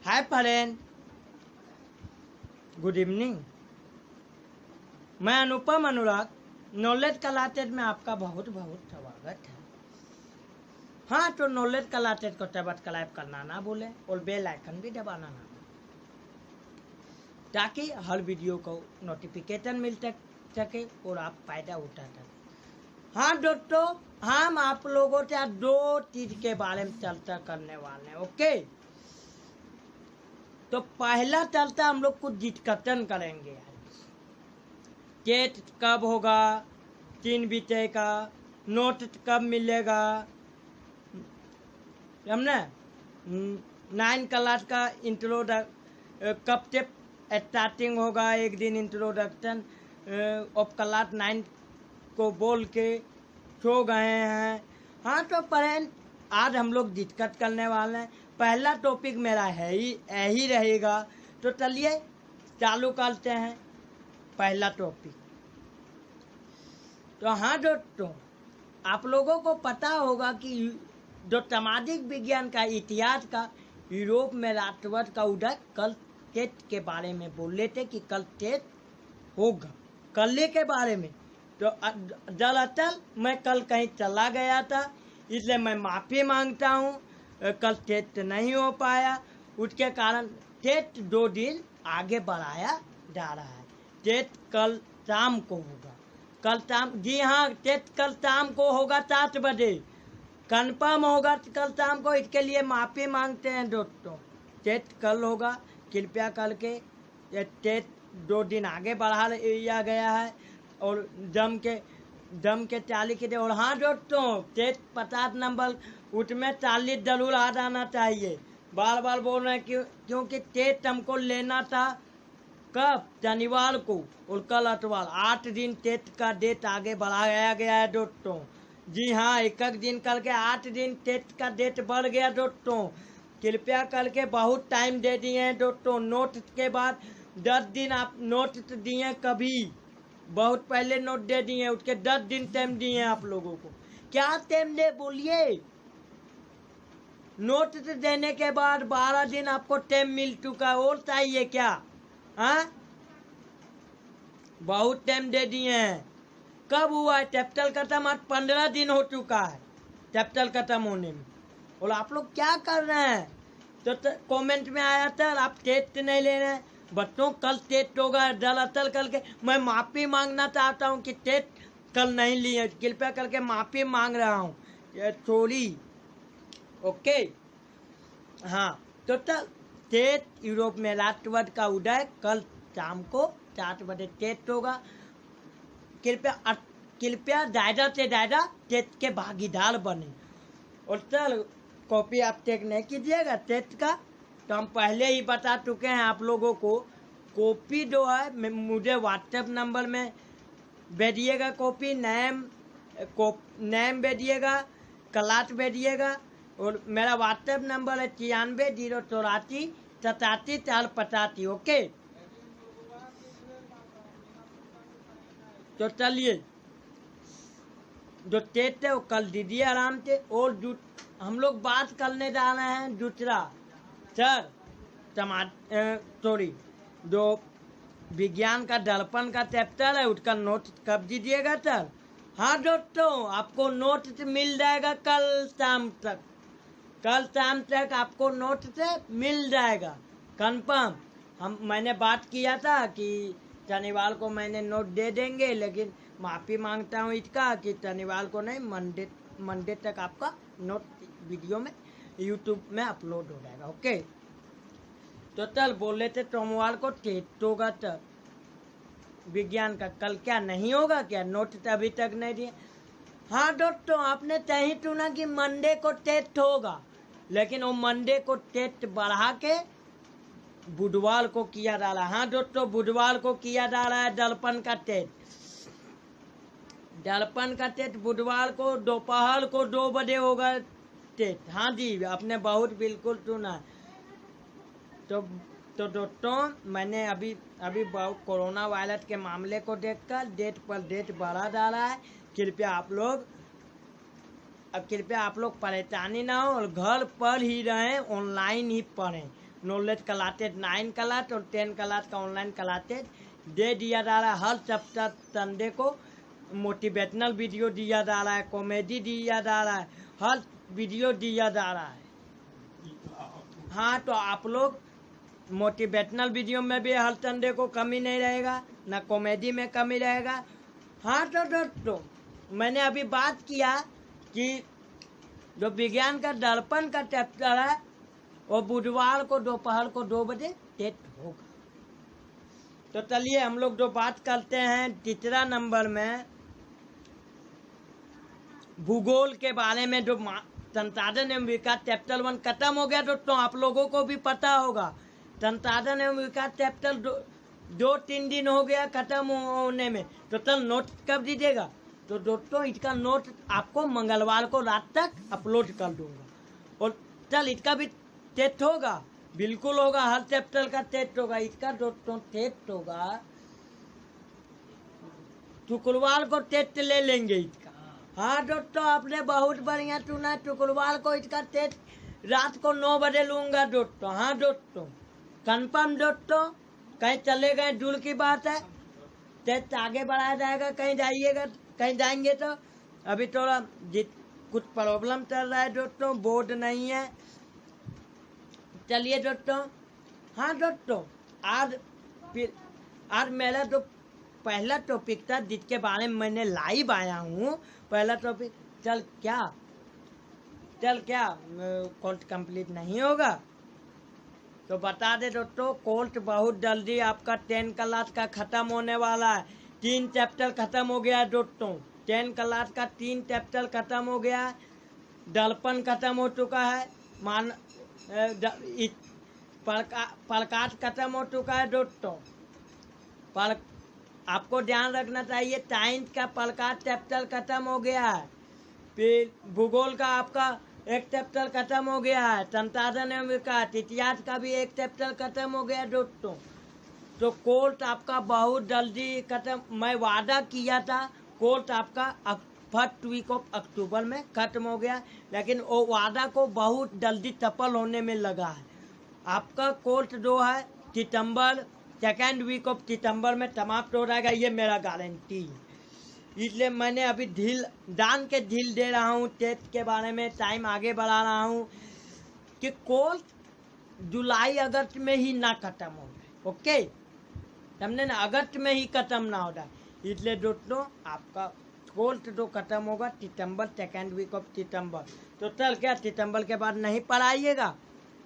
Hi friend, good evening. मैं अनुपम अनुराग knowledge कलाटेड में आपका बहुत बहुत स्वागत है। हाँ, तो नॉलेज कलाटेड को सब्सक्राइब करना ना भूलें और बेल आइकन भी दबाना ना भूलें ताकि हर वीडियो को नोटिफिकेशन मिल सके और आप फायदा उठा सकें। हाँ दोस्तों, हम आप लोगों से आज दो चीज के बारे में चर्चा करने वाले हैं। ओके, तो पहला चर्चा हम लोग कुछ डिस्कशन करेंगे। टेस्ट कब होगा, 3 विषय का नोट कब मिलेगा, हमने 9 क्लास का कब से स्टार्टिंग होगा। एक दिन इंट्रोडक्शन ऑफ क्लास 9 को बोल के सो गए हैं। हाँ, तो फ्रेंड आज हम लोग डिस्कस करने वाले हैं। पहला टॉपिक मेरा है ही यही रहेगा, तो चलिए चालू करते हैं पहला टॉपिक। तो हाँ दोस्तों, आप लोगों को पता होगा कि जो सामाजिक विज्ञान का इतिहास का यूरोप में राष्ट्रवाद का उदय कल टेस्ट के बारे में बोल रहे थे कि कल टेस्ट होगा, कल के बारे में। तो दरअसल मैं कल कहीं चला गया था, इसलिए मैं माफ़ी मांगता हूँ। कल टेस्ट नहीं हो पाया, उसके कारण टेस्ट 2 दिन आगे बढ़ाया जा रहा है। टेस्ट कल शाम को होगा, कल शाम, जी हाँ, टेस्ट कल शाम को होगा 7 बजे कन्फर्म होगा कल शाम को। इसके लिए माफ़ी मांगते हैं दोस्तों। टेस्ट कल होगा, कृपया करके टेस्ट 2 दिन आगे बढ़ा लिया गया है और दम के 40 के दे। और हाँ दोस्तों, टेस्ट 50 नंबर उसमें 40 जरूर आ जाना चाहिए। बार बार बोल रहे हैं क्योंकि टेस्ट हमको लेना था कब, शनिवार को, और कल अटवार। 8 दिन टेस्ट का डेट आगे बढ़ाया गया है दोस्तों। जी हाँ, एक दिन करके 8 दिन टेस्ट का डेट बढ़ गया दोस्तों। कृपया करके बहुत टाइम दे दिए हैं दोस्तों। नोट के बाद 10 दिन आप नोट दिए, कभी बहुत पहले नोट दे दिए, उसके 10 दिन टाइम दिए हैं आप लोगों को। क्या टाइम दे बोलिए? नोट देने के बाद 12 दिन आपको टाइम मिल चुका है, और चाहिए क्या? हाँ, बहुत टाइम दे दिए हैं। कब हुआ है चैप्टर खत्म? आज 15 दिन हो चुका है चैप्टर खत्म होने में, और आप लोग क्या कर रहे हैं? तो कमेंट में आया था आप टेस्ट नहीं ले रहे हैं। बच्चों, कल टेस्ट होगा। दरअसल कल के मैं माफ़ी मांगना चाहता हूँ कि टेस्ट कल नहीं लिए, कृपया करके माफ़ी मांग रहा हूँ, सॉरी। ओके, हाँ, तो टेस्ट यूरोप में राष्ट्रवाद का उदय कल शाम को 7 बजे टेस्ट होगा। कृपया ज़्यादा से ज़्यादा टेस्ट के भागीदार बने। और चल कॉपी आप चेक नहीं कीजिएगा टेस्ट का, तो हम पहले ही बता चुके हैं आप लोगों को। कॉपी जो है मुझे व्हाट्सएप नंबर में भेजिएगा, कॉपी नेम भेजिएगा, क्लास भेजिएगा। और मेरा व्हाट्सएप नंबर है 93 084 87 485। ओके, तो चलिए जो टेस्ट है वो कल दीजिए आराम से। और हम लोग बात करने जा रहे हैं दूसरा सर सॉरी जो विज्ञान का दर्पण का चैप्टर है, उसका नोट कब दीजिएगा सर? हाँ दोस्तों, आपको नोट मिल जाएगा कल शाम तक। कल शाम तक आपको नोट से मिल जाएगा कंफर्म। मैंने बात किया था कि शनिवार को मैंने नोट दे देंगे, लेकिन माफ़ी मांगता हूँ इसका कि शनिवार को नहीं, मंडे तक आपका नोट वीडियो में यूट्यूब में अपलोड हो जाएगा। ओके, तो चल बोले थे सोमवार को टेस्ट होगा तब विज्ञान का, कल क्या नहीं होगा क्या? नोट अभी तक नहीं दिए। हाँ दोस्तों, आपने सही सुना कि मंडे को टेस्ट होगा, लेकिन वो मंडे को टेस्ट बढ़ा के बुधवार को किया जा रहा है। हाँ दोस्तों, बुधवार को किया जा रहा है दर्पण का टेस्ट। दर्पण का टेस्ट बुधवार को दोपहर को 2 बजे होगा टेस्ट। हाँ जी, आपने बहुत बिल्कुल सुना। तो दोस्तों, मैंने अभी कोरोना वायरस के मामले को देखकर डेट पर डेट बढ़ा जा रहा है। कृपया आप लोग अब कृपया आप लोग परेशानी ना हो और घर पर ही रहें, ऑनलाइन ही पढ़ें। नॉलेज क्लासेज 9 क्लास और 10 क्लास का ऑनलाइन क्लासेज दे दिया जा रहा है। हर सप्ताह संडे को मोटिवेशनल वीडियो दिया जा रहा है, कॉमेडी दिया जा रहा है, हर वीडियो दिया जा रहा है। हाँ, तो आप लोग मोटिवेशनल वीडियो में भी हर संडे को कमी नहीं रहेगा, ना कॉमेडी में कमी रहेगा। हाँ, तो दोस्तों मैंने अभी बात किया कि जो विज्ञान का दर्पण का चैप्टर है वो बुधवार को दोपहर को 2 बजे टेस्ट होगा। तो चलिए हम लोग जो बात करते हैं तीसरा नंबर में भूगोल के बारे में। जो संसाधन एवं विकास चैप्टर 1 खत्म हो गया दोस्तों, आप लोगों को भी पता होगा। संसाधन एवं विकास चैप्टर 2-3 दिन हो गया खत्म होने में। तो चल नोट कब दीजिएगा? तो दोस्तों इसका नोट आपको मंगलवार को रात तक अपलोड कर दूंगा। और चल इसका भी टेस्ट होगा, बिल्कुल होगा, हर चैप्टर का टेस्ट होगा। इसका दोस्तों टेस्ट होगा शुक्रवार को टेस्ट ले लेंगे इसका। हाँ दोस्तों, आपने बहुत बढ़िया सुना, शुक्रवार को इसका टेस्ट रात को 9 बजे लूंगा दोस्तों। हाँ दोस्तों कंफर्म दोस्तों, कहीं चले गए दूर की बात है, टेस्ट आगे बढ़ाया जाएगा। कहीं जाइएगा, कहीं जाएंगे तो अभी थोड़ा कुछ प्रॉब्लम चल रहा है दोस्तों, बोर्ड नहीं है। चलिए दोस्तों, हाँ दोस्तों आज मेरा जो पहला टॉपिक था जिसके बारे में मैंने लाइव आया हूँ, पहला टॉपिक चल क्या कोर्स कंप्लीट नहीं होगा? तो बता दे दोस्तों, कोर्स बहुत जल्दी आपका 10 क्लास का खत्म होने वाला है। 3 चैप्टर खत्म हो गया है दोस्तों, 10 क्लास का 3 चैप्टर खत्म हो गया है। दर्पण खत्म हो चुका है, प्रकाश खत्म हो चुका है दोस्तों। आपको ध्यान रखना चाहिए, साइंस का प्रकाश चैप्टर खत्म हो गया है। फिर भूगोल का आपका एक चैप्टर खत्म हो गया है। संसाधन एवं विकास, इतिहास का भी एक चैप्टर खत्म हो गया दोस्तों। तो कोर्स आपका बहुत जल्दी खत्म, मैं वादा किया था कोर्स आपका फर्स्ट वीक ऑफ अक्टूबर में खत्म हो गया, लेकिन वो वादा को बहुत जल्दी सफल होने में लगा है। आपका कोर्स जो है सितंबर, सेकेंड वीक ऑफ सितंबर में समाप्त हो जाएगा, ये मेरा गारंटी है। इसलिए मैंने अभी ढील दे रहा हूँ टेस्ट के बारे में, टाइम आगे बढ़ा रहा हूँ कि कोर्स जुलाई अगस्त में ही ना खत्म हो जाए। ओके, समझे ना, अगस्त में ही खत्म ना हो जाए। इसलिए दोस्तों आपका कोर्स जो खत्म होगा सितंबर, सेकेंड वीक ऑफ सितंबर। तो चल क्या सितंबर के बाद नहीं पढ़ाइएगा?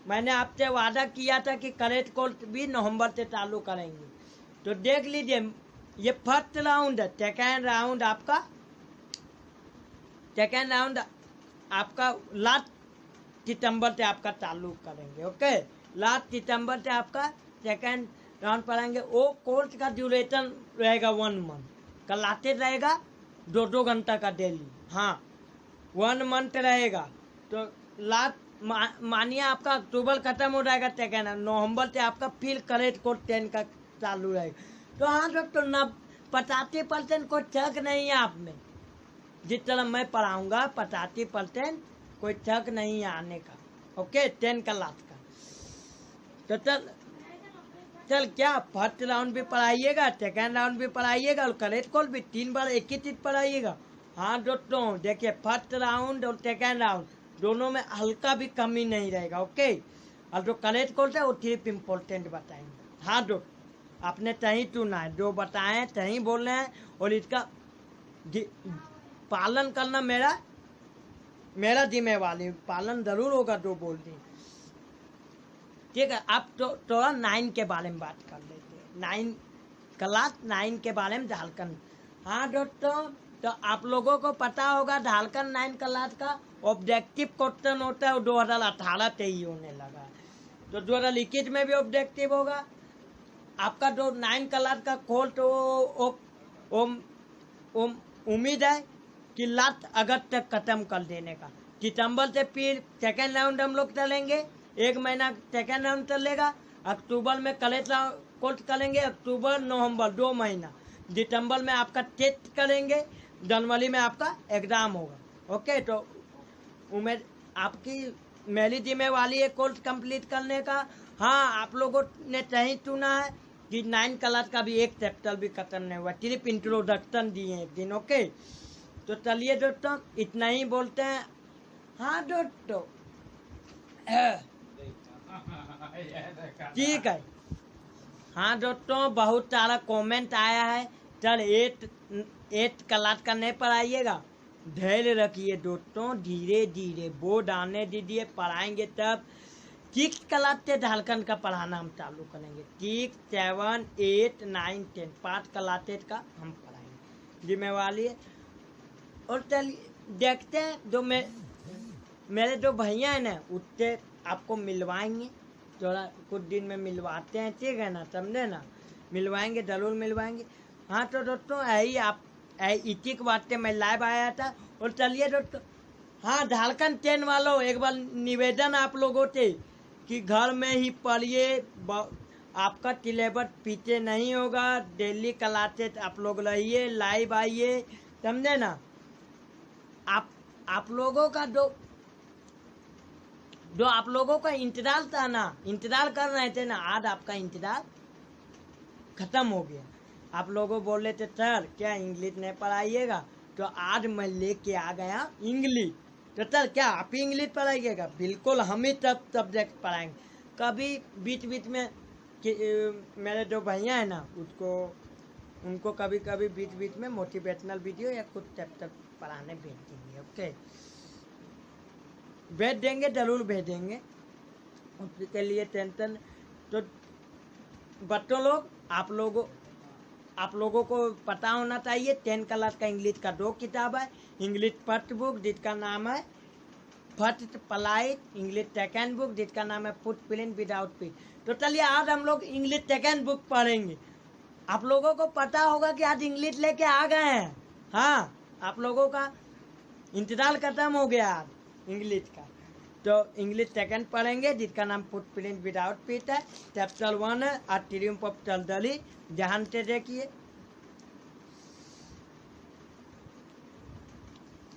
मैंने आपसे वादा किया था कि करेक्ट कोर्स भी नवंबर से चालू करेंगे। तो देख लीजिए, ये फर्स्ट राउंड है, सेकेंड राउंड आपका लास्ट सितंबर से आपका चालू करेंगे। ओके, लास्ट सितंबर से आपका सेकेंड राउंड पढ़ाएंगे। वो कोर्स का ड्यूरेशन रहेगा 1 मंथ, क्लासेज रहेगा 2-2 घंटा का डेली। हाँ, 1 मंथ रहेगा। तो लास्ट मानिए आपका अक्टूबर खत्म हो जाएगा सेकेंड, नवंबर से आपका फिर करेक्ट कोर्स 10 का चालू रहेगा। तो हाँ दोस्तों, 85% कोई शक नहीं है आप में, जिस तरह मैं पढ़ाऊंगा 85% कोई शक नहीं है आने का। ओके, 10 क्लास का। तो चल क्या फर्स्ट राउंड भी पढ़ाइएगा, सेकेंड राउंड भी पढ़ाइएगा और करेक्ट कोर्स भी 3 बार एक ही चीज पढ़ाइएगा। हाँ दोस्तों देखिए, फर्स्ट राउंड और सेकेंड राउंड दोनों में हल्का भी कमी नहीं रहेगा। ओके, और जो करेक्ट कोर्स है वो सिर्फ इम्पोर्टेंट बताएंगे। हाँ दोस्तों, आपने सही सुना है, जो बताएं सही बोल रहे हैं, और इसका पालन करना मेरा जिम्मेवारी, पालन जरूर होगा जो बोल दी। ठीक है, आप थोड़ा 9 के बारे में बात कर लेते हैं। 9 क्लास 9 के बारे में झारखंड। हाँ दोस्तों, तो आप लोगों को पता होगा झारखंड 9 क्लास का ऑब्जेक्टिव क्वेश्चन होता है, वो 2018 से ही होने लगा है। तो 2021 में भी ऑब्जेक्टिव होगा। आपका जो 9 क्लास का कोर्स तो उम्मीद है कि लास्ट अगस्त तक खत्म कर देने का। सितंबर से फिर सेकेंड राउंड हम लोग चलेंगे, 1 महीना सेकेंड राउंड चलेगा। अक्टूबर में कलेक्ट कोर्स करेंगे, अक्टूबर नवंबर 2 महीना। दिसंबर में आपका टेस्ट करेंगे, जनवरी में आपका एग्जाम होगा। ओके, तो उम्मीद आपकी मेरी जिम्मेवारी है कोर्स कंप्लीट करने का। हाँ, आप लोगों ने सही सुना है कि 9 क्लास का भी एक चैप्टर भी खत्म नहीं हुआ, सिर्फ इंट्रोडक्शन दिए एक दिन। ओके, तो चलिए दोस्तों, इतना ही बोलते हैं। हाँ दोस्तों, ठीक है। हाँ दोस्तों, बहुत सारा कमेंट आया है। चल 8 क्लास का नहीं पढ़ाइएगा, धैर्य रखिए दोस्तों, धीरे धीरे बोर्ड आने दीजिए, पढ़ाएंगे तब। 6 क्लास से झारखंड का पढ़ाना हम चालू करेंगे। 6, 7, 8, 9, 10 5 क्लासेज का हम पढ़ाएंगे, जिम्मेवारी है। और चलिए देखते हैं, जो मेरे जो भैया हैं ना, उससे आपको मिलवाएंगे, थोड़ा कुछ दिन में मिलवाते हैं, ठीक है ना, समझे ना, मिलवाएंगे, जरूर मिलवाएंगे। हाँ तो दोस्तों, यही आप इसी के वास्ते मैं लाइव आया था। और चलिए दोस्तों, हाँ झारखंड 10 वालों, एक बार निवेदन आप लोगों से कि घर में ही पढ़िए, आपका सिलेबस पीछे नहीं होगा, डेली क्लासेस आप लोग रहिए, लाइव आइए, समझे ना। आप लोगों का जो आप लोगों का इंतजार था ना, इंतजार कर रहे थे ना, आज आपका इंतजार खत्म हो गया। आप लोगों बोले थे सर क्या इंग्लिश नहीं पढ़ाइएगा, तो आज मैं लेके आ गया इंग्लिश। तो सर क्या आप ही इंग्लिश पढ़ाइएगा? बिल्कुल, हम ही सब सब्जेक्ट पढ़ाएंगे। कभी बीच बीच में मेरे जो भैया है ना, उनको कभी कभी बीच बीच में मोटिवेशनल वीडियो या कुछ चैप्टर पढ़ाने भेज देंगे। ओके, भेज देंगे, जरूर भेजेंगे, उसके लिए टेंशन। तो बच्चों लोग, आप लोगों को पता होना चाहिए 10 क्लास का इंग्लिश का 2 किताब है। इंग्लिश फर्स्ट बुक जिसका नाम है first polite, English second book जिसका नाम है पुट प्रिंट विदाउट पिट। तो चलिए आज हम लोग इंग्लिश सेकेंड बुक पढ़ेंगे। आप लोगों को पता होगा कि आज इंग्लिश लेके आ गए हैं। हाँ, आप लोगों का इंतजार खत्म हो गया आज इंग्लिश का। तो इंग्लिश सेकंड पढ़ेंगे जिसका नाम पुट प्रिंट विदाउट पिट है। चैप्टर 1 है अ ट्रिम्फ ऑफ टल्डली, ध्यान से देखिए।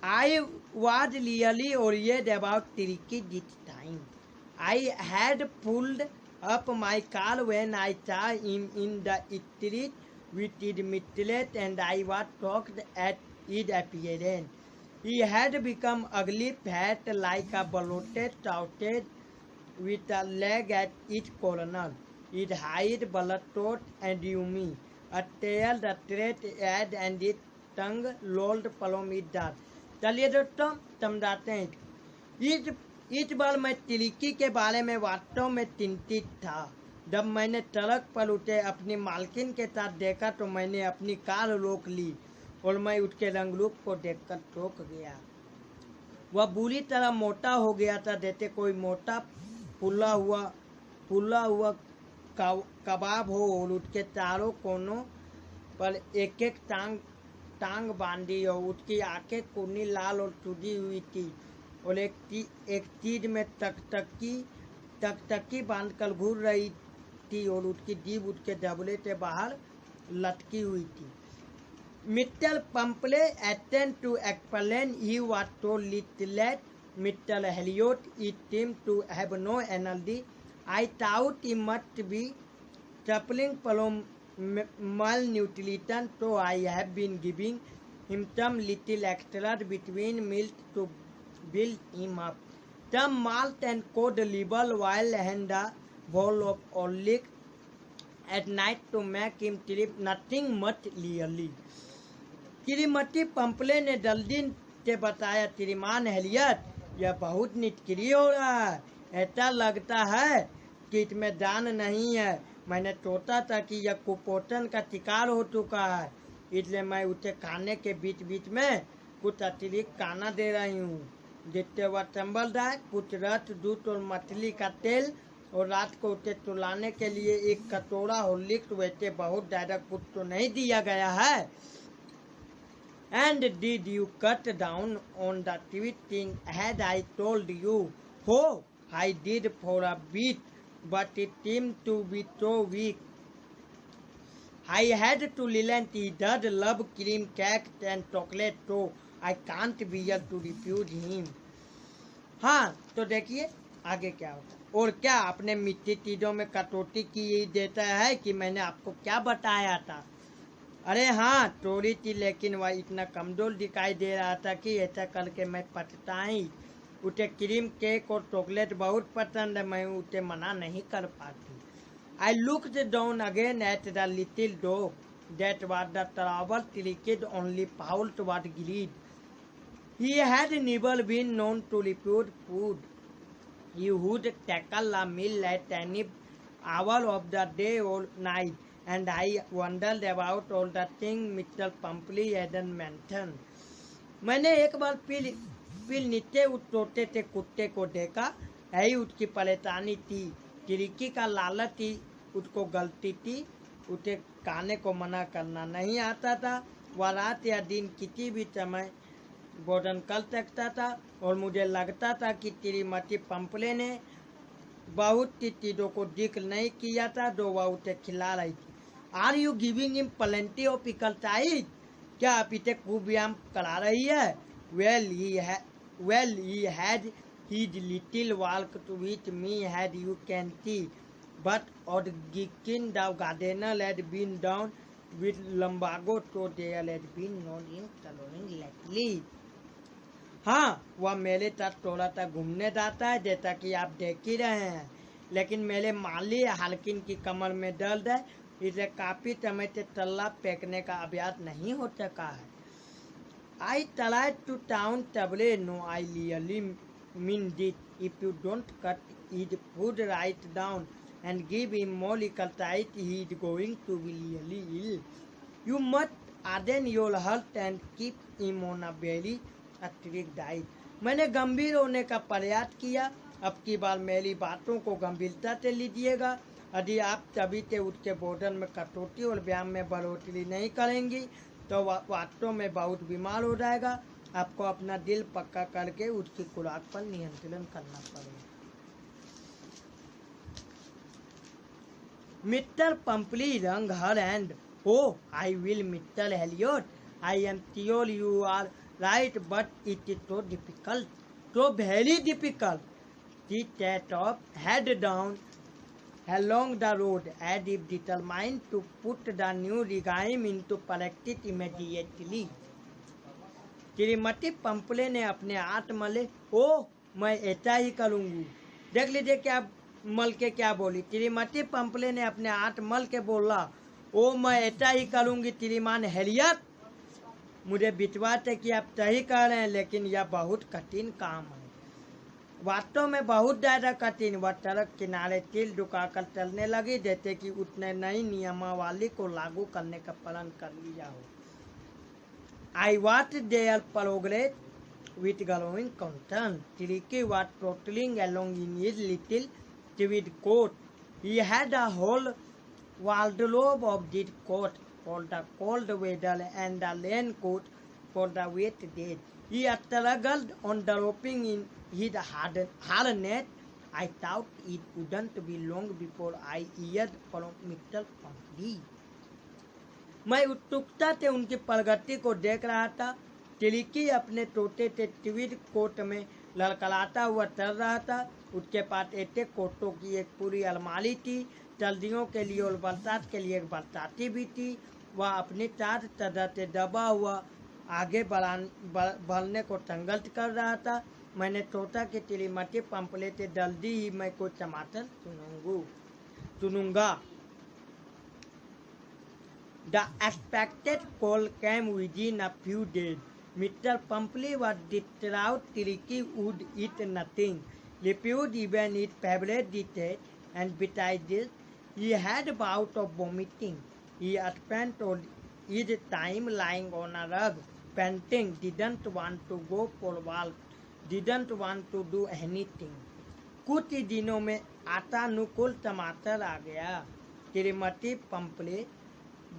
I was really worried about Turkey this time. I had pulled up my car when I saw him in the street with his mistlet, and I was shocked at his appearance. He had become ugly, fat, like a bloated sausage, with a leg at each corner. His height bloodshot and rheumy, a tail that straight head, and his tongue lolled from his dark. चलिए दोस्तों, समझाते हैं। इस बार मैं तिलिकी के बारे में वास्तव में चिंतित था। जब मैंने सड़क पर उसे अपनी मालकिन के साथ देखा तो मैंने अपनी कार रोक ली और मैं उसके रंग रूप को देखकर चौंक गया। वह बुरी तरह मोटा हो गया था, जैसे कोई मोटा फूला हुआ कबाब हो, और उसके चारों कोनों पर एक एक टांग बांधी हो। उसकी आंखें कुर्नी लाल और सूजी हुई थी और एक चीज में तकतकी बांधकर घूर रही थी और उसकी जीभ उसके जबड़े से बाहर लटकी हुई थी। Mister Pumphrey attempted to explain he was so little. Mister Herriot it seemed to have no energy. I thought he must be suffering from malnutrition, so I have been giving him some little extras between meals to build him up. Some malt and cod liver while and a bowl of olive at night to make him sleep. Nothing much really. श्रीमती Pumphrey ने जल्दी से बताया, श्रीमान हेलियट, यह बहुत निष्क्रिय हो रहा है। ऐसा लगता है कि इसमें जान नहीं है। मैंने सोचा था कि यह कुपोषण का शिकार हो चुका है, इसलिए मैं उसे खाने के बीच बीच में कुछ अतिरिक्त खाना दे रही हूँ, जिससे वह संभल जाए। कुछ रस, दूध और मछली का तेल, और रात को उसे सुलाने के लिए एक कटोरा हॉर्लिक्स। वैसे बहुत ज्यादा कुछ तो नहीं दिया गया है। And did you cut down on the tweeting had I told you? Oh, I did for a bit, but it seemed to be so weak. I had to relent. He does love cream cakes and chocolate, so I can't bear to refuse him. हाँ, तो देखिए आगे क्या होता है। और क्या आपने मीठी चीज़ों में कटौती की देता है कि मैंने आपको क्या बताया था। अरे हाँ, थोड़ी थी, लेकिन वह इतना कमजोर दिखाई दे रहा था कि ऐसा करके मैं पछताई। उसे क्रीम केक और चॉकलेट बहुत पसंद है, मैं उसे मना नहीं कर पाती। I looked down again at the little dog that was the trouble cricket only foul toward greed. He had never been known to refuse food. He would tackle a meal at any hour of the day or night, and I wondered about all the things Mr. Pumpley hadn't mentioned. मैंने एक बार फिर नीचे उस छोटे से कुत्ते को देखा। यही उसकी परेशानी थी। चिड़की का लालच थी, उसको गलती थी। उसे खाने को मना करना नहीं आता था। वह रात या दिन किसी भी समय भोजन कर सकता था, और मुझे लगता था कि श्रीमती पंपले ने बहुत सी चीज़ों को जिक्र नहीं किया था जो वह उसे खिला रही थी। Are you giving him plenty of pickle chase? क्या आप इसे खूब व्यायाम करा रही है? Well he had his little walk with me, had you can see, but Odgkin the gardener had been down with lumbago, so there had been no in coloring lately. हाँ, वह मेरे साथ थोड़ा सा घूमने जाता है, जैसा कि आप देख ही रहे हैं, लेकिन मेरे माली हल्किन की कमर में दर्द है, इसे काफी समय से तल्ला फेंकने का अभ्यास नहीं हो सका है। I tried to town table, no, I really mean this. If you don't cut his food right down and give him more exercise, he is going to be really ill. You must harden your heart and keep him on a very strict diet. मैंने गंभीर होने का प्रयास किया। अब की बार मेरी बातों को गंभीरता से लीजिएगा। यदि आप सभी से उसके भोजन में कटौती और व्यायाम में बढ़ोतरी नहीं करेंगी तो वास्तव में बहुत बीमार हो जाएगा। आपको अपना दिल पक्का करके उसकी खुराक पर नियंत्रण करना पड़ेगा। मिस्टर पंपली रंग her and Oh, I will, Mr. Elliot. I am sure you are right, but it is so difficult, so very difficult. She sat up, head down, along the road, as if determined to put the new regime into practice immediately. श्रीमती Pumphrey ने अपने हाथ मले। ओ, मैं ऐसा ही करूँगी। देख लीजिए क्या मल के क्या बोली। श्रीमती पंपले ने अपने हाथ मल के बोला, ओ, मैं ऐसा ही करूँगी श्रीमान हेलियट। मुझे विश्वास है कि आप सही कह रहे हैं, लेकिन यह बहुत कठिन काम है। वास्तव में बहुत ज़्यादा कठिन। वह सड़क किनारे तिल झुकाकर चलने लगी, जैसे कि उसने नई नियमावली को लागू करने का प्रण कर लिया हो। I watched their progress with growing concern. Tricky was trotting along in his little tweed coat. He had a whole wardrobe of this coat for the cold weather and a raincoat for the wet days. He struggled on dropping in his harness. I thought it wouldn't be long before I heard from Mr. Pumphrey. मैं उत्सुकता से उनकी प्रगति को देख रहा था। टिलिकी अपने छोटे से ट्वीड कोट में लड़खड़ाता हुआ चल रहा था। उसके पास ऐसे कोटों की एक पूरी अलमारी थी। सर्दियों के लिए और बरसात के लिए एक बरसाती भी थी। वह अपनी चार सदर से दबा हुआ आगे बढ़ने को संघर्ष कर रहा था। मैंने सोचा कि श्रीमती पंपले से जल्दी ही मैं कुछ समाचार सुनूंगा। The expected call came within a few days. Mr. Pumphrey was distraught. Tricky would eat nothing, refused even his favorite dishes, and besides this, he had bouts of vomiting. He spent all his time lying on a rug, panting, didn't want to go for walks, didn't want to do anything. कुछ ही दिनों में आशानुकूल समाचार आ गया। श्रीमती पंपले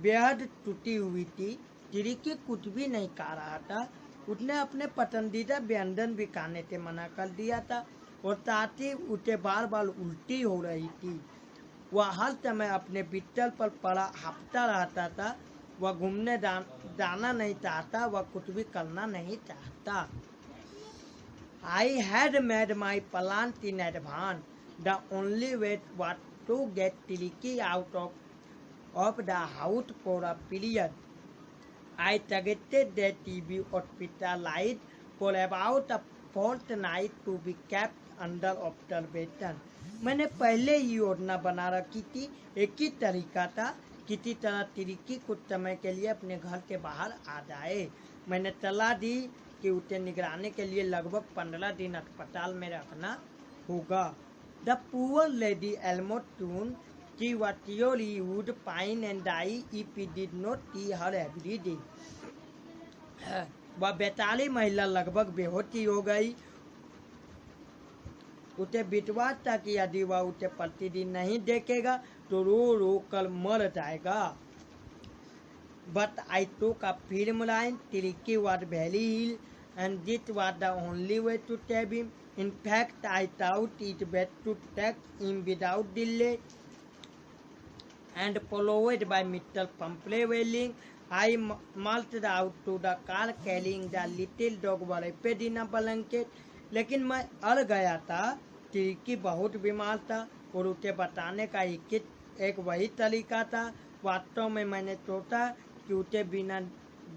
बेहद टूटी हुई थी। टिलिकी कुछ भी नहीं खा रहा था। उसने अपने पसंदीदा व्यंजन भी खाने से मना कर दिया था, और साथ ही उसे बार बार उल्टी हो रही थी। वह हर समय अपने बिस्तर पर पड़ा हांफता रहता था। वह घूमने जाना नहीं चाहता, वह कुछ भी करना नहीं चाहता। I had made my plan in advance. The only way was to get Tiliki out of the house for a period. I targeted the TB hospitalized for about a fortnight to be kept under observation. मैंने पहले ही योजना बना रखी थी। एक ही तरीका था, किसी तरह तिरिकी कुछ समय के लिए अपने घर के बाहर आ जाए। मैंने सलाह दी कि उसे निगरानी के लिए लगभग 15 दिन अस्पताल में रखना होगा। The poor lady almost soon she was sure he would pine and die if he did not see her every day. वह बेचारी महिला लगभग बेहोशी हो गई। उसे विश्वास था कि यदि वह उसे प्रतिदिन नहीं देखेगा तो रो रो कर मर जाएगा। But I took a firm line. Tiliki was very ill and this was the only way to save him. In fact, I thought it best to take him without delay. And followed by Mr. Pumphrey wailing, I marched out to the car carrying the little dog wrapped in a blanket. लेकिन मैं अड़ गया था। तिरिकी बहुत बीमार था और उसे बताने का एक वही तरीका था। वास्तव में मैंने सोचा कि उसे बिना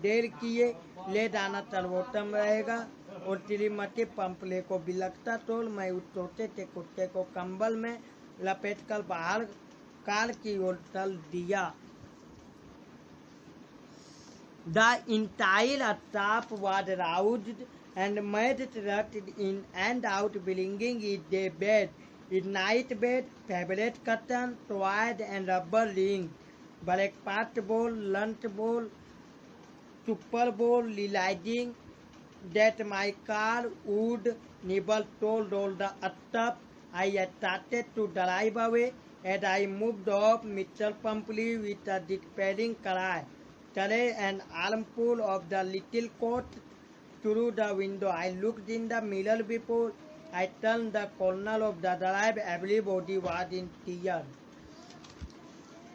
देर किए ले जाना सर्वोत्तम रहेगा और श्रीमती पंपले को बिलखता तोड़ मैं उस छोटे से कुत्ते को कंबल में लपेटकर बाहर कार की ओर चल दिया। The entire staff was roused and made rushed in and out, bringing it a bed, a night bed, favorite curtain, toys and rubber rings, breakfast bowl, lunch bowl, super bowl, realizing that my car would never told all the stuff. I started to drive away. As I moved off, Mr. Pumphrey with a despairing cry carried an armful of the little coat through the window. I looked in the mirror before I turned the corner of the drive. Everybody was in tears.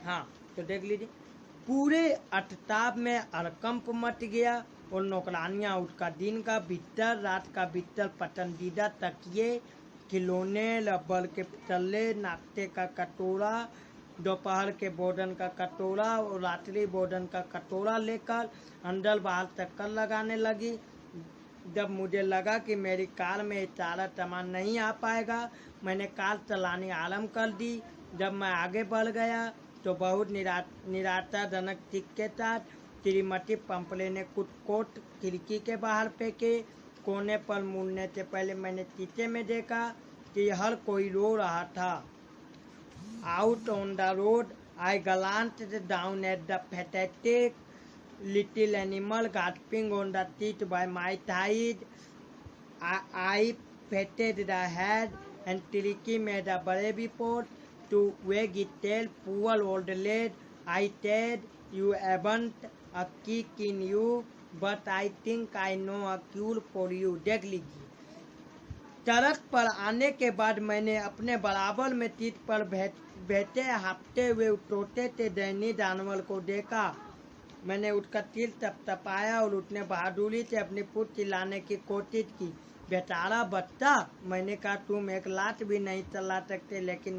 हाँ, तो देख लीजिए, पूरे अटताब में हड़कंप much गया और नौकरानियां उसका दिन का बिस्तर, रात का बिस्तर, पसंदीदा तकिए, खिलौने, रबर के तल्ले, नाश्ते का कटोरा, दोपहर के भोजन का कटोरा और रात्रि भोजन का कटोरा लेकर अंदर बाहर चक्कर लगाने लगी। जब मुझे लगा कि मेरी कार में सारा सामान नहीं आ पाएगा, मैंने कार चलानी आरंभ कर दी। जब मैं आगे बढ़ गया तो बहुत निराशाजनक चीख के साथ श्रीमती पंपले ने कुछ कोट खिड़की के बाहर फेंके। कोने पर मुड़ने से पहले मैंने शीशे में देखा कि हर कोई रो रहा था। Out on the road, I glanced down at the pathetic little animal gasping on the seat by my side. I patted the head and Tiliki made a brave effort to wag its tail. Poor old lad, I said, you haven't a kick in you, but I think I know a cure for you. देख लीजिए, सड़क पर आने के बाद मैंने अपने बराबर में सीट पर बैठे हांफते हुए छोटे से दैनी जानवर को देखा। मैंने उसका सिर थपथपाया और उसने बहादुरी से अपनी पूंछ चिल्लाने की कोशिश की। बेचारा बच्चा, मैंने कहा, तुम एक लात भी नहीं चला सकते, लेकिन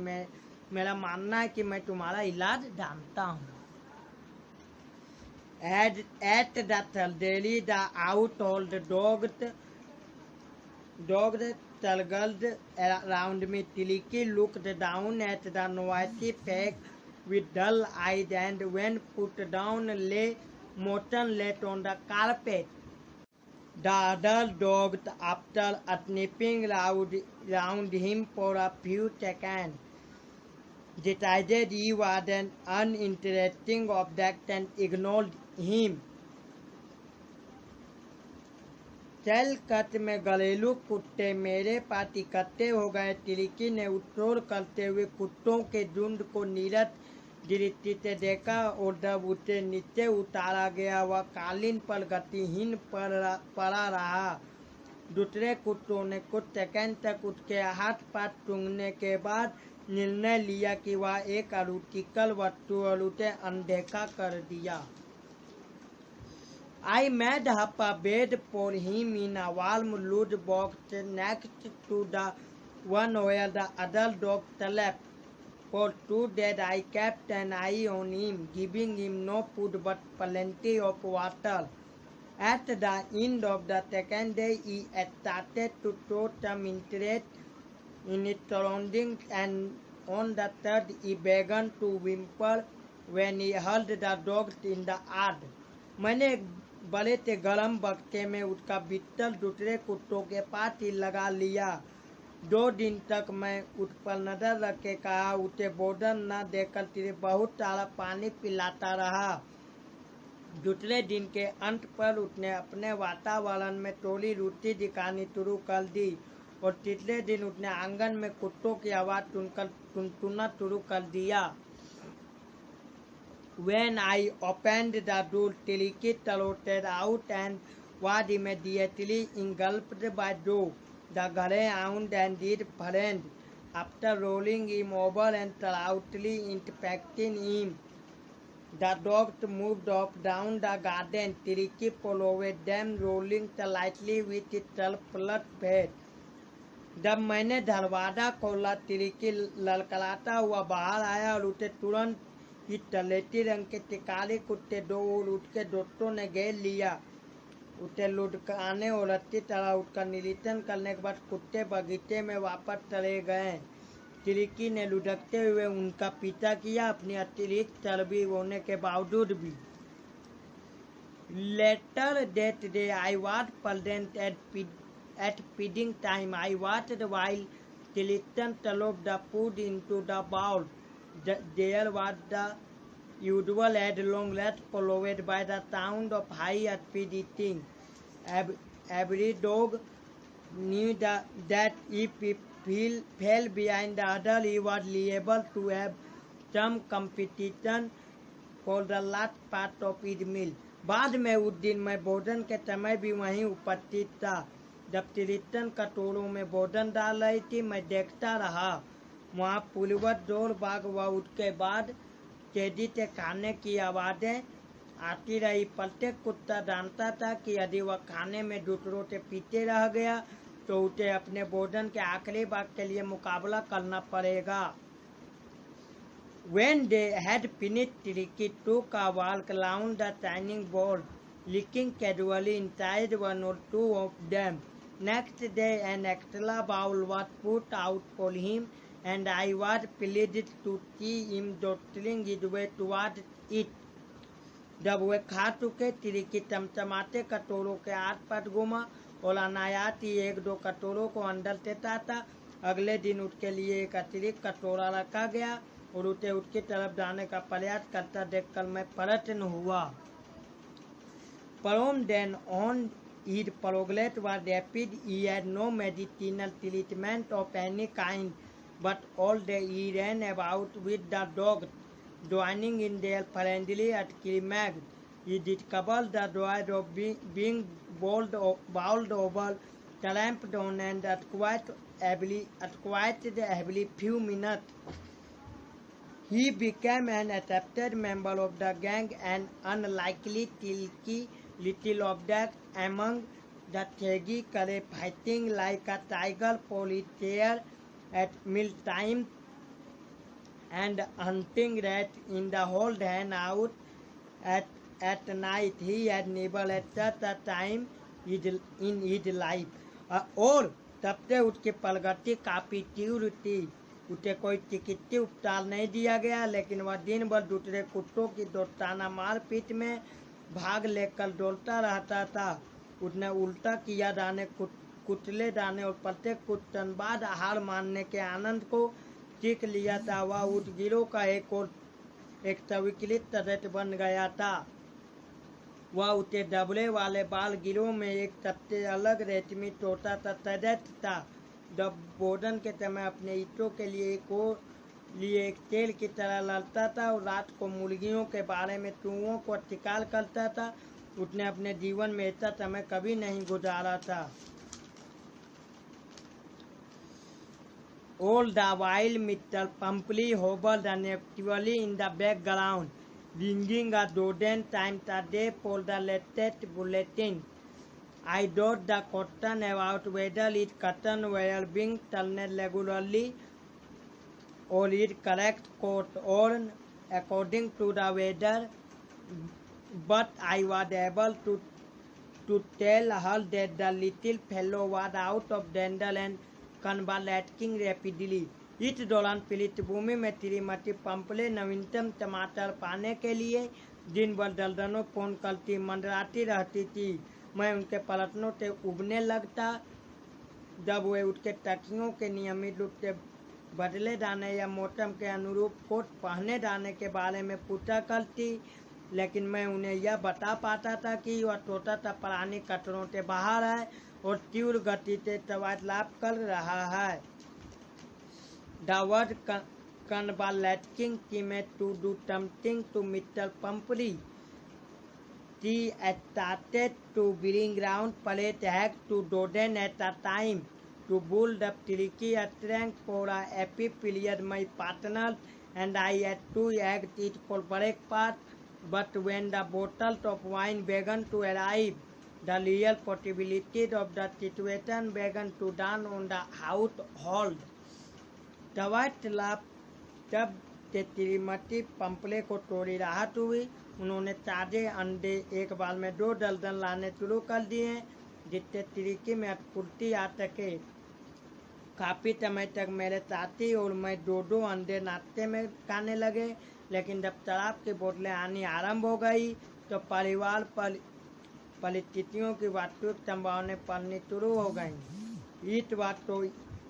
मेरा मानना है कि मैं तुम्हारा इलाज जानता हूँ। At the surgery, the out-old dogs struggled around me. Tiliki looked down at the noisy pack with dull eyes and when put down lay motionless on the carpet. The other dogs, after sniffing round him for a few seconds, decided he was an uninteresting object and ignored him. चलकत में घरेलू कुत्ते मेरे पास इकट्ठे हो गए। तिलिकी ने उत्सोर करते हुए कुत्तों के झुंड को नीरस दृष्टि से देखा और जब उसे नीचे उतारा गया वह कालीन पर गतिहीन पड़ा रहा। दूसरे कुत्तों ने कुछ सेकंड तक उसके हाथ पास सूंघने के बाद निर्णय लिया कि वह एक अरुचिकर वस्तु और उसे अनदेखा कर दिया। I made up a bed for him in a warm loot box next to the one where the other dog slept. For 2 days I kept an eye on him, giving him no food but plenty of water. At the end of the second day, he started to show some interest in its surroundings, and on the third he began to whimper when he heard the dogs in the yard. मैंने एक बड़े से गर्म बक्से में उसका बिस्तर दूसरे कुत्तों के पास ही लगा लिया। 2 दिन तक मैं उस पर नजर रख के कहा, उसे भोजन न देकर सिर्फ बहुत सारा पानी पिलाता रहा। दूसरे दिन के अंत पर उसने अपने वातावरण में थोड़ी रुचि दिखानी शुरू कर दी और तीसरे दिन उसने आंगन में कुत्तों की आवाज सुनकर टुनटुना शुरू कर दिया। When I opened the door, Tiliki trotted out and was immediately engulfed by Joe. The greyhound and his friend, after rolling him over and thoroughly inspecting him, the dogs moved off down the garden. Tiliki followed them, rolling slightly with its self-flushed face. जब मैंने दरवाजा खोला, तिलिकी ललकलाता हुआ बाहर आया और उसे तुरंत ही तलेटी रंग के शिकारी कुत्ते दो और उसके दोस्तों ने घेर लिया। उसे लुढ़काने और अच्छी तरह उसका निरीक्षण करने के बाद कुत्ते बगीचे में वापस चले गए। तिलिकी ने लुढ़कते हुए उनका पीछा किया, अपनी अतिरिक्त चर्बी होने के बावजूद भी। Later that day I was present at feeding time. I watched while Tilitan sloped the food into the bowl. There was the usual headlong rush followed by the sound of high-speed eating. Every dog knew that if he fell behind the other, he was liable to have some competition for the last part of his meal. बाद में उस दिन मैं भोजन के समय भी वहीं उपस्थित था। जब तिलितन कटोरों में भोजन डाल रही थी, मैं देखता रहा। वहाँ पूर्ववत जोर भाग व उसके बाद तेजी से खाने की आवाज़ें आती रही। प्रत्येक कुत्ता जानता था कि यदि वह खाने में दूसरों से पीछे रह गया तो उसे अपने भोजन के आखिरी भाग के लिए मुकाबला करना पड़ेगा। When they had finished, Tiliki took a walk around the shining board, licking casually inside one or two of them. Next day, an extra bowl was put out for him, and I was pleased to see him jostling his way towards it. जब वे खा चुके, तिलिकी चमचमाते कटोरों के आसपास घूमा और अनायास ही 1-2 कटोरों को अंदर से ताता। अगले दिन उसके लिए एक अतिरिक्त कटोरा रखा गया और उसे उसकी तरफ जाने का प्रयास करता देखकर मैं प्रसन्न हुआ। From then on, his progress was rapid. He had no medicinal treatment of any kind, but all day he ran about with the dogs, joining in their friendly screaming. He discovered the joy of being bowled over, tramped on, and acquired every few minutes. He became an accepted member of the gang, and unlikely Tiliki little object among the shaggy curry, fighting like a tiger for his share at mealtime and hunting rats in the whole hen out at night. He had never had such a time in his life. और तब से उसकी प्रगति काफी तीव्र थी। उसे कोई चिकित्सीय उपचार नहीं दिया गया, लेकिन वह दिन भर दूसरे कुत्तों की दोस्ताना मारपीट में भाग लेकर डोलता रहता था। उसने उल्टा किया जाने, कुचले जाने और प्रत्येक कुछ क्षण बाद हार मानने के आनंद को सीख लिया था। वह उस गिरोह का एक स्वीकृत सदस्य बन गया था। वह उसे डबले वाले बाल गिरोह में एक सबसे अलग रेशमी तोता सा सदस्य था। जब भोजन के समय अपने हिस्सों के लिए एक तेल की तरह लड़ता था और रात को मुर्गियों के बारे में चूहों को शिकार करता था, उसने अपने जीवन में ऐसा समय कभी नहीं गुजारा था। All the while Mr. Pumphrey hovered uneasily in the background. ringing a dozen times a day for the latest bulletin. I doubt the question about whether its cotton were being turned regularly or its correct coat or according to the weather, but I was able to tell her that the little fellow was out of danger and convalescing rapidly. इस दौरान पीड़ित भूमि में श्रीमती पंपले नवीनतम टमाटर पाने के लिए दिन भर दर्जनों फोन करती मंडराती रहती थी। मैं उनके पलटनों से उबने लगता जब वे उनके तकियों के नियमित रूप से बदले जाने या मौसम के अनुरूप कोट पहने जाने के बारे में पूछा करती, लेकिन मैं उन्हें यह बता पाता था कि वह छोटा सा प्राणी कटरों से बाहर है और तीव्र गति से वार्तालाप कर रहा है। The word convalescing came to do something to Mr. Pumphrey. She started to bring round plate eggs to dozen at a time. To build up tricky strength for a happy period, my partner and I had 2 eggs each for breakfast. But when the bottles of wine began to arrive, the real possibilities of the situation began to dawn on the household. जब श्रीमती पंपले को थोड़ी राहत हुई, उन्होंने ताजे अंडे एक बार में 2 दर्जन लाने शुरू कर दिए, जिससे तिरकी में स्फूर्ति आ सके। काफ़ी समय तक मेरे साथी और मैं 2-2 अंडे नाश्ते में खाने लगे, लेकिन जब शराब की बोतलें आनी आरंभ हो गई तो परिवार पर परिस्थितियों की वास्तविक संभावनाएं पड़नी शुरू हो गईं।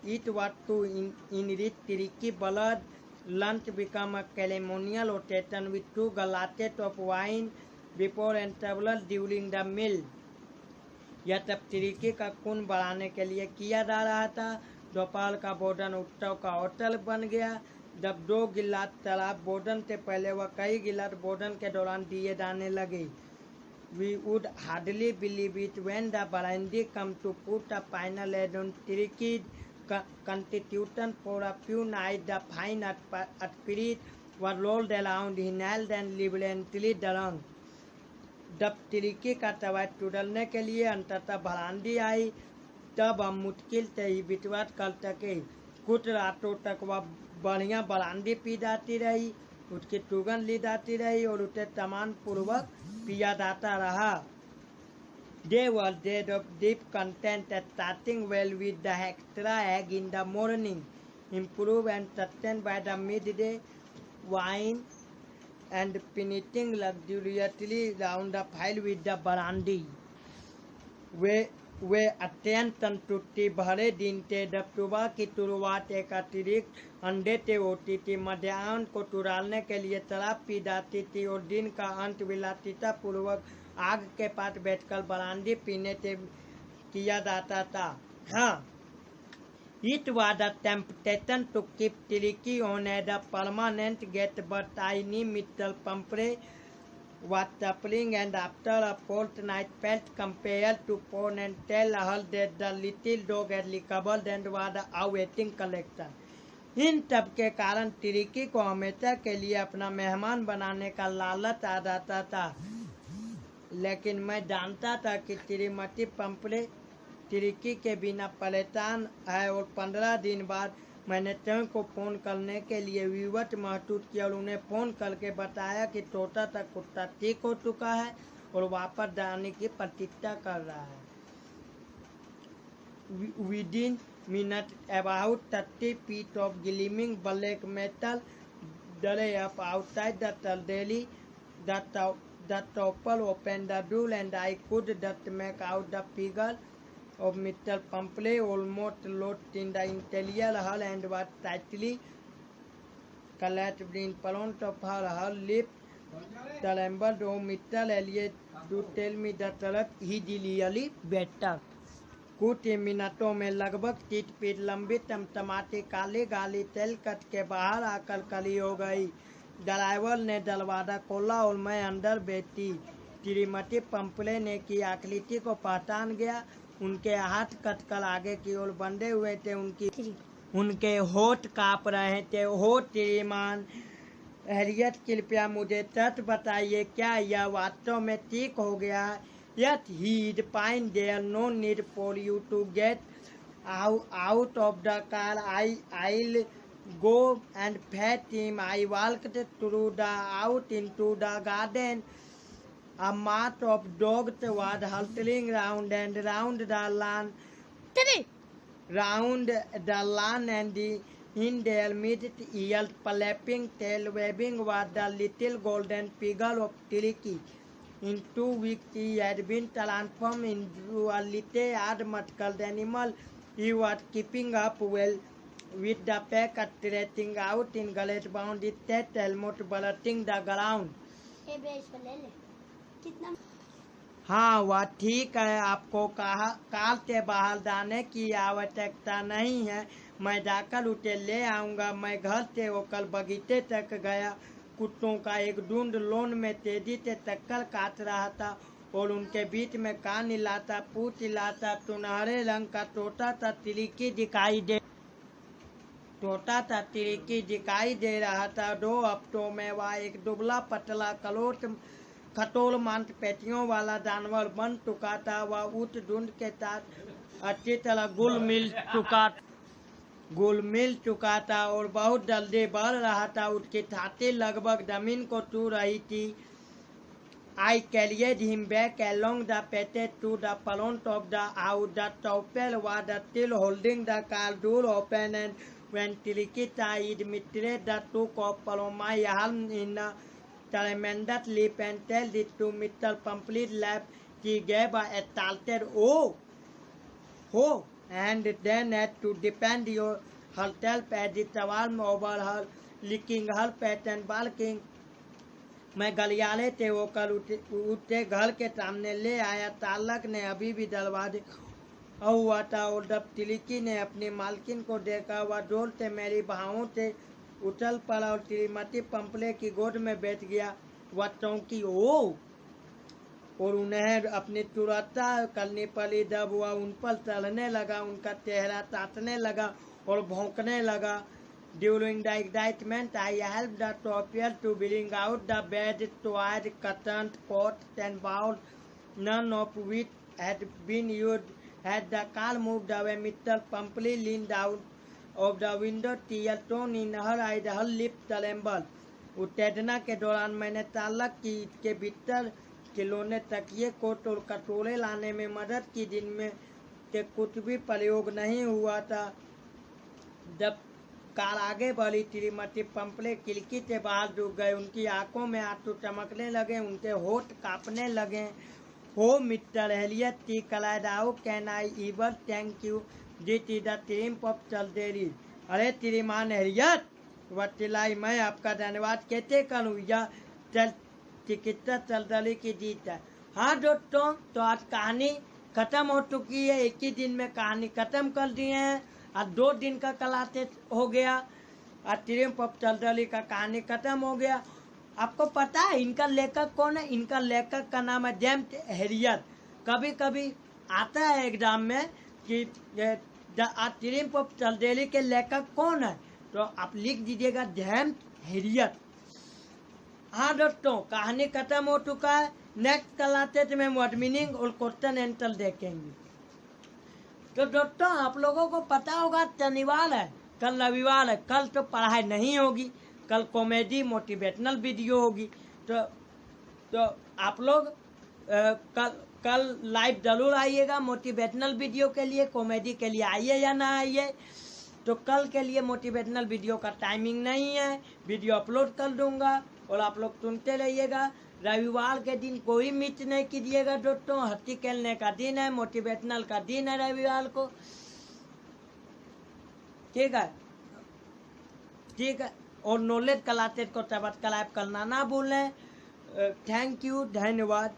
It was to enrich tricky blood. Lunch became a ceremonial occasion with 2 glasses of wine before and several during the meal. यह सब तिरकी का खून बढ़ाने के लिए किया जा रहा था। दोपहर का भोजन उत्सव का होटल बन गया। जब 2 गिलास शराब भोजन से पहले व कई गिलास भोजन के दौरान दिए जाने लगे। We would hardly believe it when the brandy come to put a final end on Turkey's constitution for a few nights. The fine spirit was rolled around, inhaled and violently drunk. जब तिरकी का तवा टूटने के लिए अंततः brandy आई, तब हम मुश्किल से ही विश्वास कर सके। कुछ रातों तक वह बढ़िया ब्रांडी पी जाती रही, उसकी सुगंध ली जाती रही और उसे सम्मान पूर्वक पिया जाता रहा। They were dead of deep content, starting well with the extra egg in the morning, improved and sustained by the midday wine, and finishing luxuriously round the pile with the brandy. वे अत्यंत संतुष्टि भरे दिन थे जब सुबह की शुरुआत एक अतिरिक्त अंडे से होती थी, मध्याह्न को टुरालने के लिए शराब पी जाती थी और दिन का अंत विलासिता पूर्वक आग के पास बैठकर ब्रांडी पीने से किया जाता था। हाँ, it was a temptation to keep Turkey on as a permanent guest, but I knew Mr. Pumphrey was suffering, and after a fortnight felt compelled to phone and tell her that the little dog had recovered and was awaiting collection. इन सब के कारण तिरकी को हमेशा के लिए अपना मेहमान बनाने का लालच आ जाता था, लेकिन मैं जानता था कि श्रीमती पंपले तिरकी के बिना परेशान है और 15 दिन बाद मैंने स्वयं को फ़ोन करने के लिए विवश महसूस किया और उन्हें फ़ोन करके बताया कि छोटा सा कुत्ता ठीक हो चुका है और वापस जाने की प्रतीक्षा कर रहा है। Within minutes, about 30 feet of gleaming black metal lay up outside the deli. The topper opened the door and I could just make out the figure of Mr. Pumphrey, almost lost in the interior hall, and was tightly clasped in front of her. Her lips trembled. Oh, Mr. Elliot, do tell me the truth. He is really better. कुछ ही मिनटों में लगभग 30 feet लंबी टमटमाती काली गाड़ी तेल cut के बाहर आकर खड़ी हो गई। ड्राइवर ने दरवाजा खोला और मैं अंदर बैठी। श्रीमती पंपले ने की आकृति को पहचान गया। उनके हाथ कटकर आगे की ओर बंधे हुए थे, उनके होठ कांप रहे थे। हो श्रीमान, हैरियत कृपया मुझे सच बताइए, क्या यह वास्तव में ठीक हो गया है? Yet he is fine there, no need for you to get out of the car. I'll go and fetch him. I walked through the out into the garden. A mass of dogs was hurtling round and round the lawn. Round the lawn, and in their midst, ears flapping, tail waving, was the little golden figure of Tiliki. In 2 weeks, he had been transformed into a little odd-muscled animal. He was keeping up well with the pack, stretching out in galley bound, his chest almost bursting the ground. हाँ, वह ठीक है। आपको car से बाहर जाने की आवश्यकता नहीं है। मैं जाकर उसे ले आऊँगा। मैं घर से होकर बगीचे तक गया। कुत्तों का एक झुंड लॉन में तेजी से चक्कर काट रहा था और उनके बीच में कान हिलाता, पूंछ हिलाता सुनहरे रंग का छोटा सा तिलिकी दिखाई दे रहा था। 2 हफ्तों में वह एक दुबला पतला खटोल मांसपेशियों वाला जानवर बन चुका था। वह उस झुंड के साथ अच्छी तरह घुल मिल चुका था और बहुत जल्दी बढ़ रहा था। उसकी छाती लगभग जमीन को छू रही थी। I carried him back along the passage to the front of the house. The chauffeur was still holding the car door open, and when Tiliki saw his mistress, the took off from my arm in a tremendous leap and held it to Mr. Pumphrey's lap. She gave a startled "Oh!" and then had to defend herself as he swarmed over her, licking her face and barking. मैं गलियारे से होकर उसे घर के सामने ले आया। चालक ने अभी भी दरवाजे हुआ था और जब तिलिकी ने अपनी मालकिन को देखा, वह जोर से मेरी बाहों से उछल पड़ा और श्रीमती पंपले की गोद में बैठ गया। वह चौंकी और उन्हें अपनी सुरक्षा करनी पड़ी। जब वह उन पर चढ़ने लगा, उनका चेहरा चाटने लगा और भौंकने लगा। During the excitement, I helped the chauffeur to bring out the bed, toys, curtains, coats, and bowls, none of which had been used. As the car moved away, Mr. Pumphrey leaned out of the window, tears shone in her eyes, her lips trembled. उत्तेजना के दौरान मैंने चालक की इसके भीतर खिलौने, तकिए, कोट और कटोरे लाने में मदद की, जिनमें से कुछ भी प्रयोग नहीं हुआ था। जब कार आगे बढ़ी, श्रीमती पंपले खिड़की से बाहर झुक गए। उनकी आंखों में आंसू चमकने लगे, उनके होठ कांपने लगे। "Oh, Mr. Elliot," she cried, "how can I ever thank you? This is the triumph of Chalderi." अरे श्रीमान एलियट, वह चिल्लाई, मैं आपका धन्यवाद कैसे करूं? यह चिकित्सा चल्दरी की जीत है। हाँ दोस्तों, तो आज कहानी खत्म हो चुकी है। एक ही दिन में कहानी खत्म कर दिए हैं। आज 2 दिन का क्लासेस हो गया। आज ट्रियम्फ ऑफ चल्दरी का कहानी खत्म हो गया। आपको पता है इनका लेखक कौन है? इनका लेखक का नाम है जेम्स हैरियट। कभी कभी आता है एग्जाम में कि ट्रियम्फ ऑफ चल्दरी के लेखक कौन है, तो आप लिख दीजिएगा जेम्स हैरियट। हाँ दोस्तों, कहानी खत्म हो चुका है। नेक्स्ट क्लासेस में वर्ड मीनिंग और क्वेश्चन आंसर देखेंगे। तो दोस्तों, आप लोगों को पता होगा शनिवार है, कल रविवार है, कल तो पढ़ाई नहीं होगी, कल कॉमेडी मोटिवेशनल वीडियो होगी। तो आप लोग कल लाइव जरूर आइएगा मोटिवेशनल वीडियो के लिए। कॉमेडी के लिए आइए या ना आइए, तो कल के लिए मोटिवेशनल वीडियो का टाइमिंग नहीं है। वीडियो अपलोड कर दूंगा और आप लोग सुनते रहिएगा। रविवार के दिन कोई मिस नहीं कीजिएगा दोस्तों। हंसी खेलने का दिन है, मोटिवेशनल का दिन है रविवार को। ठीक है। और नॉलेज क्लासेस को सब्सक्राइब करना ना भूलें। थैंक यू, धन्यवाद।